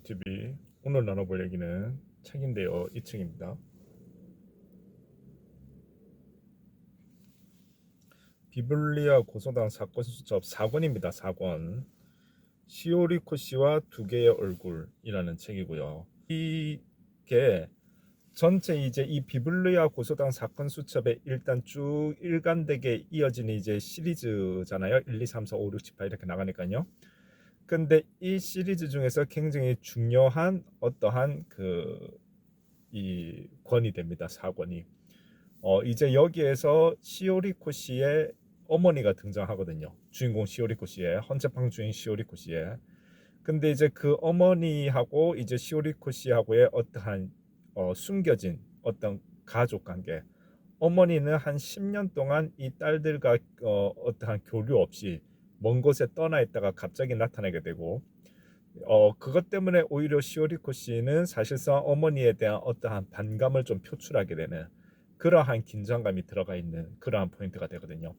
TV 오늘 나눠볼 얘기는 책인데요. 이 책입니다. 비블리아 고소당 사건 수첩 4권입니다. 4권. 시오리코 씨와 두 개의 얼굴이라는 책이고요. 이게 전체 이제 이 비블리아 고소당 사건 수첩에 일단 쭉 일관되게 이어지는 이제 시리즈잖아요. 1, 2, 3, 4, 5, 6, 7, 8 이렇게 나가니까요. 근데 이 시리즈 중에서 굉장히 중요한 어떠한 이 권이 됩니다. 4권이. 이제 여기에서 시오리코 씨의 어머니가 등장하거든요. 주인공 시오리코 씨의 헌채팡 주인 시오리코 씨의. 근데 이제 그 어머니하고 이제 시오리코 씨하고의 어떠한 숨겨진 어떤 가족 관계. 어머니는 한 10년 동안 이 딸들과 어떠한 교류 없이 먼 곳에 떠나 있다가 갑자기 나타나게 되고 그것 때문에 오히려 시오리코 씨는 사실상 어머니에 대한 어떠한 반감을 좀 표출하게 되는 그러한 긴장감이 들어가 있는 그러한 포인트가 되거든요.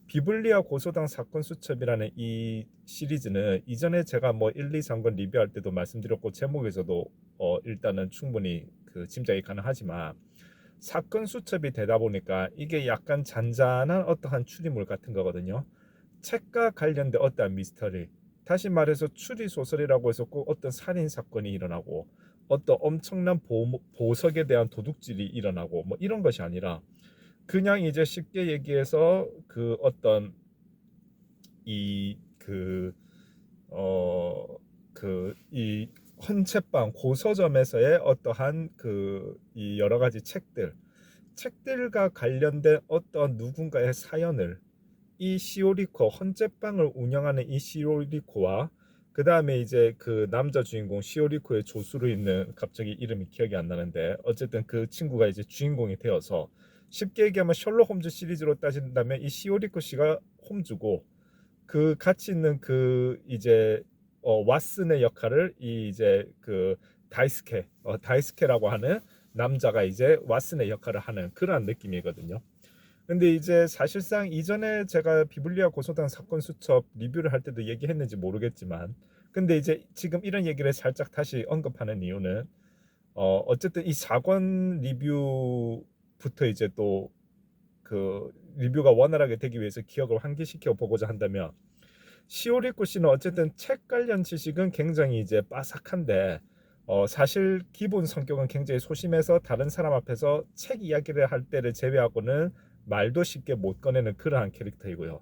비블리아 고소당 사건 수첩이라는 이 시리즈는 이전에 제가 뭐 1, 2, 3권 리뷰할 때도 말씀드렸고 제목에서도 일단은 충분히 짐작이 가능하지만 사건 수첩이 되다 보니까 이게 약간 잔잔한 어떠한 추리물 같은 거거든요. 책과 관련된 어떠한 미스터리, 다시 말해서 추리 소설이라고 해서 꼭 어떤 살인 사건이 일어나고 어떤 엄청난 보석에 대한 도둑질이 일어나고 뭐 이런 것이 아니라 그냥 이제 쉽게 얘기해서 그 어떤 이 헌책방 고서점에서의 어떠한 이 여러 가지 책들과 관련된 어떤 누군가의 사연을 이 시오리코 헌책방을 운영하는 이 시오리코와 그 다음에 이제 그 남자 주인공 시오리코의 조수로 있는 갑자기 이름이 기억이 안 나는데 어쨌든 그 친구가 이제 주인공이 되어서 쉽게 얘기하면 셜록 홈즈 시리즈로 따진다면 이 시오리코 씨가 홈즈고 그 같이 있는 그 이제 왓슨의 역할을 이 이제 다이스케라고 하는 남자가 이제 왓슨의 역할을 하는 그러한 느낌이거든요. 근데 이제 사실상 이전에 제가 비블리아 고소당 사건 수첩 리뷰를 할 때도 얘기했는지 모르겠지만 근데 이제 지금 이런 얘기를 살짝 다시 언급하는 이유는 어쨌든 이 4권 리뷰부터 이제 또 리뷰가 원활하게 되기 위해서 기억을 환기시켜 보고자 한다면 시오리코 씨는 어쨌든 책 관련 지식은 굉장히 이제 빠삭한데 사실 기본 성격은 굉장히 소심해서 다른 사람 앞에서 책 이야기를 할 때를 제외하고는 말도 쉽게 못 꺼내는 그러한 캐릭터이고요.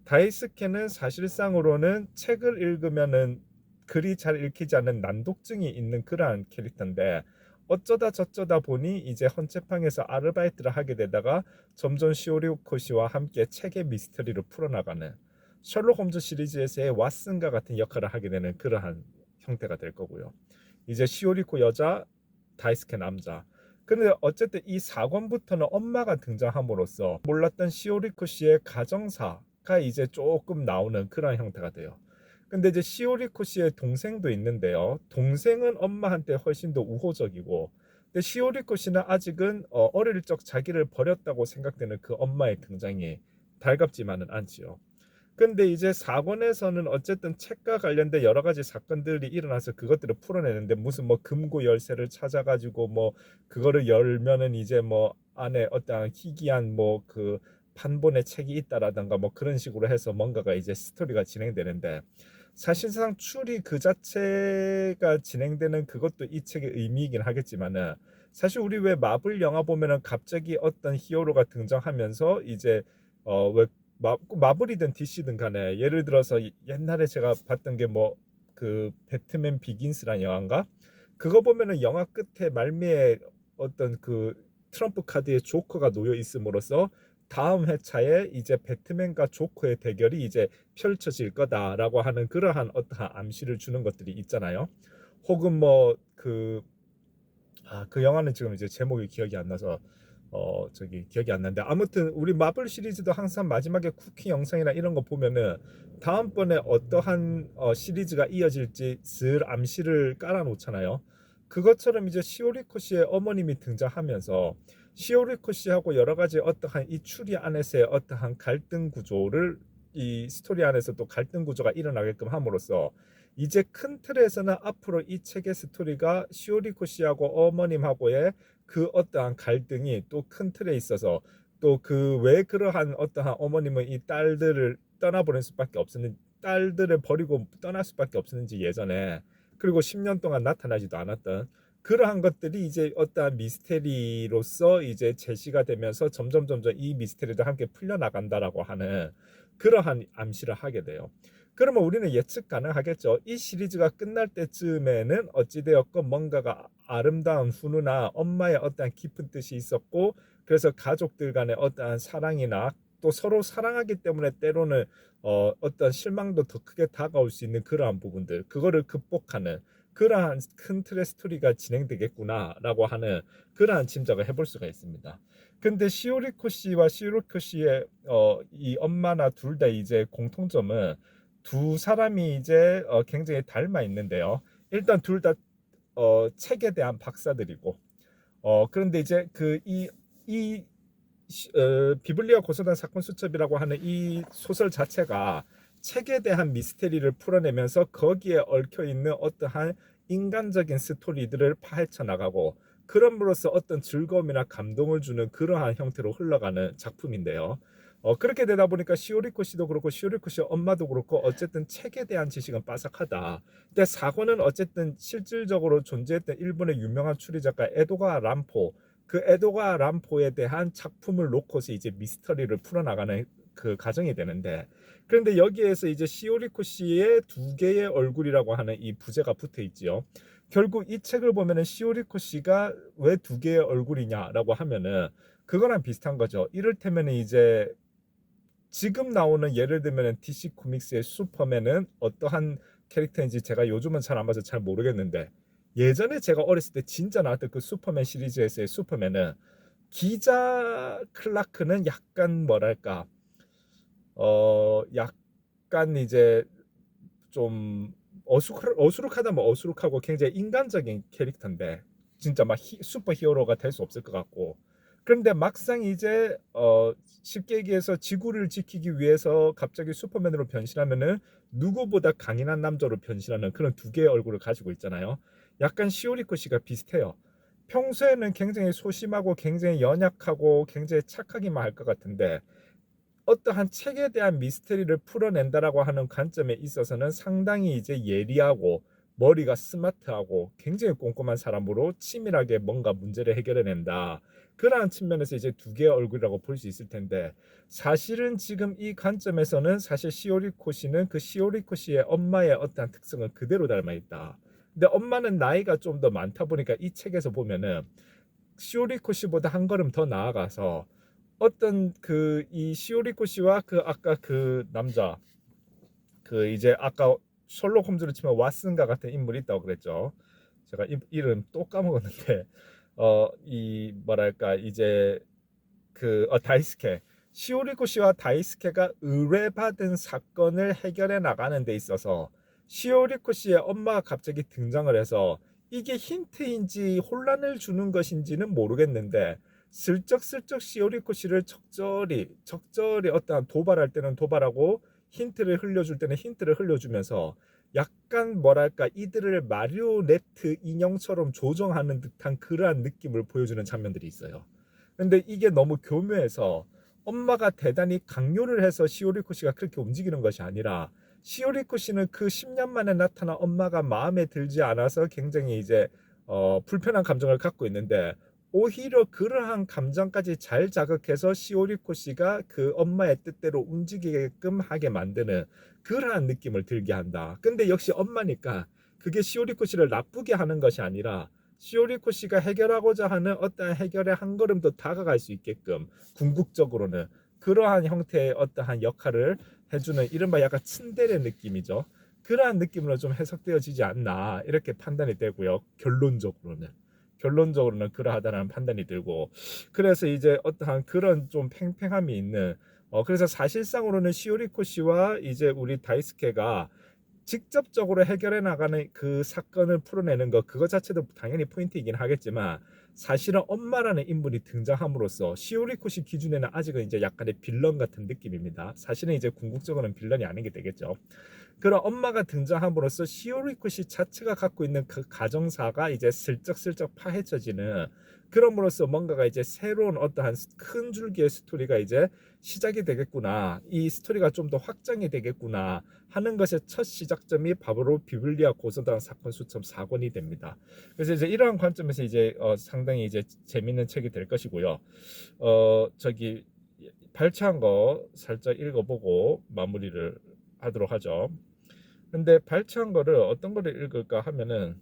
다이스케는 사실상으로는 책을 읽으면은 글이 잘 읽히지 않는 난독증이 있는 그러한 캐릭터인데 어쩌다 저쩌다 보니 이제 헌책방에서 아르바이트를 하게 되다가 점점 시오리코 씨와 함께 책의 미스터리를 풀어나가는 셜록 홈즈 시리즈에서의 왓슨과 같은 역할을 하게 되는 그러한 형태가 될 거고요. 이제 시오리코 여자, 다이스케 남자. 근데 어쨌든 이 4권부터는 엄마가 등장함으로써 몰랐던 시오리코 씨의 가정사가 이제 조금 나오는 그런 형태가 돼요. 근데 이제 시오리코 씨의 동생도 있는데요. 동생은 엄마한테 훨씬 더 우호적이고, 근데 시오리코 씨는 아직은 어릴 적 자기를 버렸다고 생각되는 그 엄마의 등장이 달갑지만은 않지요. 근데 이제 4권에서는 어쨌든 책과 관련된 여러 가지 사건들이 일어나서 그것들을 풀어내는데 무슨 뭐 금고 열쇠를 찾아가지고 뭐 그거를 열면은 이제 뭐 안에 어떠한 희귀한 뭐 판본의 책이 있다라든가 뭐 그런 식으로 해서 뭔가가 이제 스토리가 진행되는데 사실상 추리 그 자체가 진행되는 그것도 이 책의 의미이긴 하겠지만은 사실 우리 왜 마블 영화 보면은 갑자기 어떤 히어로가 등장하면서 이제 왜 마블이든 DC든 간에 예를 들어서 옛날에 제가 봤던 게 뭐 배트맨 비긴스라는 영화인가? 그거 보면은 영화 끝에 말미에 어떤 트럼프 카드에 조커가 놓여 있음으로써 다음 회차에 이제 배트맨과 조커의 대결이 이제 펼쳐질 거다라고 하는 그러한 어떠한 암시를 주는 것들이 있잖아요. 혹은 뭐 그 영화는 지금 이제 제목이 기억이 안 나서 저기 기억이 안 나는데 아무튼 우리 마블 시리즈도 항상 마지막에 쿠키 영상이나 이런 거 보면은 다음번에 어떠한 시리즈가 이어질지 슬 암시를 깔아 놓잖아요. 그것처럼 이제 시오리코 씨의 어머님이 등장하면서 시오리코 씨하고 여러 가지 어떠한 이 추리 안에서의 어떠한 갈등 구조를 이 스토리 안에서 또 갈등 구조가 일어나게끔 함으로써 이제 큰 틀에서는 앞으로 이 책의 스토리가 시오리코 씨하고 어머님하고의 그 어떠한 갈등이 또 큰 틀에 있어서 또 그 왜 그러한 어떠한 어머님은 이 딸들을 떠나보낼 수밖에 없었는지, 딸들을 버리고 떠날 수밖에 없었는지 예전에, 그리고 10년 동안 나타나지도 않았던 그러한 것들이 이제 어떠한 미스테리로서 이제 제시가 되면서 점점 이 미스테리도 함께 풀려나간다라고 하는 그러한 암시를 하게 돼요. 그러면 우리는 예측 가능하겠죠. 이 시리즈가 끝날 때쯤에는 어찌되었건 뭔가가 아름다운 훈우나 엄마의 어떠한 깊은 뜻이 있었고, 그래서 가족들 간의 어떠한 사랑이나 또 서로 사랑하기 때문에 때로는 어떤 실망도 더 크게 다가올 수 있는 그러한 부분들, 그거를 극복하는 그러한 큰 틀의 스토리가 진행되겠구나라고 하는 그러한 짐작을 해볼 수가 있습니다. 근데 시오리코 씨와 시오리코 씨의 이 엄마나 둘 다 이제 공통점은 두 사람이 이제 굉장히 닮아 있는데요. 일단 둘 다 책에 대한 박사들이고, 그런데 이제 이 비블리아 고소단 사건 수첩이라고 하는 이 소설 자체가 책에 대한 미스테리를 풀어내면서 거기에 얽혀 있는 어떠한 인간적인 스토리들을 파헤쳐 나가고, 그럼으로써 어떤 즐거움이나 감동을 주는 그러한 형태로 흘러가는 작품인데요. 그렇게 되다 보니까 시오리코 씨도 그렇고 시오리코 씨 엄마도 그렇고 어쨌든 책에 대한 지식은 빠삭하다. 근데 사고는 어쨌든 실질적으로 존재했던 일본의 유명한 추리 작가 에도가 람포, 그 에도가 람포에 대한 작품을 놓고서 이제 미스터리를 풀어나가는 그 과정이 되는데, 그런데 여기에서 이제 시오리코 씨의 두 개의 얼굴이라고 하는 이 부제가 붙어 있지요. 결국 이 책을 보면은 시오리코 씨가 왜 두 개의 얼굴이냐라고 하면은 그거랑 비슷한 거죠. 이를테면 이제 지금 나오는 예를 들면 DC 코믹스의 슈퍼맨은 어떠한 캐릭터인지 제가 요즘은 잘 안 봐서 잘 모르겠는데, 예전에 제가 어렸을 때 진짜 나왔던 그 슈퍼맨 시리즈에서의 슈퍼맨은 기자 클라크는 약간 뭐랄까 약간 이제 좀 어수룩하다 뭐 어수룩하고 굉장히 인간적인 캐릭터인데 진짜 막 슈퍼 히어로가 될 수 없을 것 같고, 그런데 막상 이제 쉽게 얘기해서 지구를 지키기 위해서 갑자기 슈퍼맨으로 변신하면은 누구보다 강인한 남자로 변신하는 그런 두 개의 얼굴을 가지고 있잖아요. 약간 시오리코 씨가 비슷해요. 평소에는 굉장히 소심하고 굉장히 연약하고 굉장히 착하기만 할 것 같은데 어떠한 책에 대한 미스테리를 풀어낸다라고 하는 관점에 있어서는 상당히 이제 예리하고 머리가 스마트하고 굉장히 꼼꼼한 사람으로 치밀하게 뭔가 문제를 해결해낸다. 그러한 측면에서 이제 두 개의 얼굴이라고 볼 수 있을 텐데, 사실은 지금 이 관점에서는 사실 시오리코 씨는 그 시오리코 씨의 엄마의 어떠한 특성을 그대로 닮아 있다. 근데 엄마는 나이가 좀 더 많다 보니까 이 책에서 보면은 시오리코 씨보다 한 걸음 더 나아가서 어떤 그 이 시오리코 씨와 그 아까 그 남자, 그 이제 아까 셜록 홈즈로 치면 왓슨과 같은 인물이 있다고 그랬죠. 제가 이름 또 까먹었는데 이 뭐랄까 이제 그 다이스케, 시오리코 씨와 다이스케가 의뢰받은 사건을 해결해 나가는 데 있어서 시오리코 씨의 엄마가 갑자기 등장을 해서 이게 힌트인지 혼란을 주는 것인지는 모르겠는데 슬쩍슬쩍 시오리코 씨를 적절히 어떠한 도발할 때는 도발하고 힌트를 흘려줄 때는 힌트를 흘려주면서 약간 뭐랄까 이들을 마리오네트 인형처럼 조정하는 듯한 그러한 느낌을 보여주는 장면들이 있어요. 근데 이게 너무 교묘해서 엄마가 대단히 강요를 해서 시오리코 씨가 그렇게 움직이는 것이 아니라 시오리코 씨는 그 10년 만에 나타난 엄마가 마음에 들지 않아서 굉장히 이제 불편한 감정을 갖고 있는데, 오히려 그러한 감정까지 잘 자극해서 시오리코 씨가 그 엄마의 뜻대로 움직이게끔 하게 만드는 그러한 느낌을 들게 한다. 근데 역시 엄마니까 그게 시오리코 씨를 나쁘게 하는 것이 아니라 시오리코 씨가 해결하고자 하는 어떠한 해결의 한 걸음 더 다가갈 수 있게끔 궁극적으로는 그러한 형태의 어떠한 역할을 해주는 이른바 약간 츤데레 느낌이죠. 그러한 느낌으로 좀 해석되어지지 않나 이렇게 판단이 되고요. 결론적으로는 그러하다는 판단이 들고, 그래서 이제 어떠한 그런 좀 팽팽함이 있는 그래서 사실상으로는 시오리코 씨와 이제 우리 다이스케가 직접적으로 해결해 나가는 그 사건을 풀어내는 거 그거 자체도 당연히 포인트이긴 하겠지만 사실은 엄마라는 인물이 등장함으로써 시오리코시 기준에는 아직은 이제 약간의 빌런 같은 느낌입니다. 사실은 이제 궁극적으로는 빌런이 아닌 게 되겠죠. 그런 엄마가 등장함으로써 시오리코시 자체가 갖고 있는 그 가정사가 이제 슬쩍슬쩍 파헤쳐지는 그럼으로써 뭔가가 이제 새로운 어떠한 큰 줄기의 스토리가 이제 시작이 되겠구나. 이 스토리가 좀 더 확장이 되겠구나 하는 것의 첫 시작점이 바로 비블리아 고소당 사건 수첩 4권이 됩니다. 그래서 이제 이러한 관점에서 이제 상당히 이제 재밌는 책이 될 것이고요. 저기 발췌한 거 살짝 읽어보고 마무리를 하도록 하죠. 근데 발췌한 거를 어떤 거를 읽을까 하면은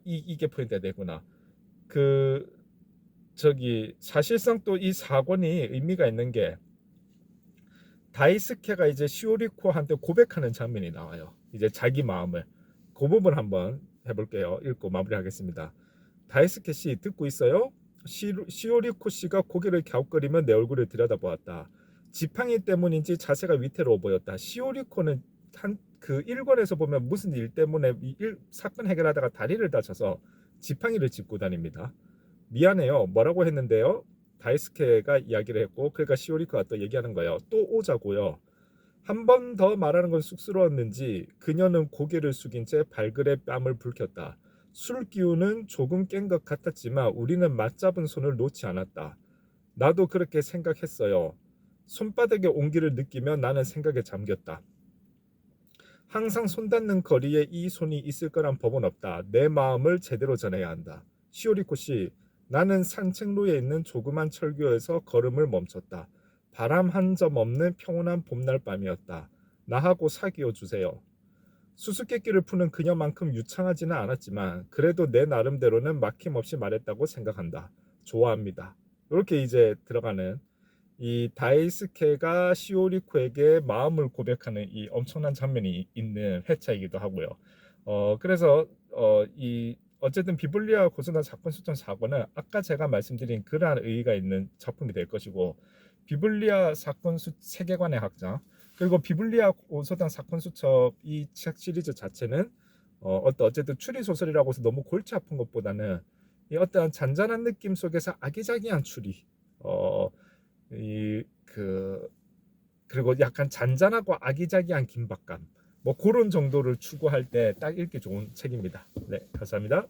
이게 포인트가 되구나. 그 저기 사실상 또 이 사건이 의미가 있는 게 다이스케가 이제 시오리코한테 고백하는 장면이 나와요. 이제 자기 마음을 그 부분 한번 해볼게요. 읽고 마무리하겠습니다. 다이스케 씨 듣고 있어요? 시오리코 씨가 고개를 갸웃거리며 내 얼굴을 들여다보았다. 지팡이 때문인지 자세가 위태로워 보였다. 시오리코는 그 1권에서 보면 무슨 일 때문에 사건 해결하다가 다리를 다쳐서 지팡이를 짚고 다닙니다. 미안해요. 뭐라고 했는데요? 다이스케가 이야기를 했고 그러니까 시오리코가 또 얘기하는 거예요. 또 오자고요. 한 번 더 말하는 건 쑥스러웠는지 그녀는 고개를 숙인 채 발그레 뺨을 붉혔다. 술 기운은 조금 깬 것 같았지만 우리는 맞잡은 손을 놓지 않았다. 나도 그렇게 생각했어요. 손바닥의 온기를 느끼며 나는 생각에 잠겼다. 항상 손 닿는 거리에 이 손이 있을 거란 법은 없다. 내 마음을 제대로 전해야 한다. 시오리코 씨, 나는 산책로에 있는 조그만 철교에서 걸음을 멈췄다. 바람 한 점 없는 평온한 봄날 밤이었다. 나하고 사귀어 주세요. 수수께끼를 푸는 그녀만큼 유창하지는 않았지만 그래도 내 나름대로는 막힘없이 말했다고 생각한다. 좋아합니다. 이렇게 이제 들어가는 이 다이스케가 시오리코에게 마음을 고백하는 이 엄청난 장면이 있는 회차이기도 하고요. 그래서 이 어쨌든 비블리아 고소당 사건 수천 사건은 아까 제가 말씀드린 그러한 의의가 있는 작품이 될 것이고 비블리아 사건 세계관의 학자 그리고 비블리아 고소당 사건 수첩 이 책 시리즈 자체는 어쨌든 추리 소설이라고 해서 너무 골치 아픈 것보다는 이 어떠한 잔잔한 느낌 속에서 아기자기한 추리 그리고 약간 잔잔하고 아기자기한 긴박감 뭐 그런 정도를 추구할 때 딱 읽기 좋은 책입니다. 네, 감사합니다.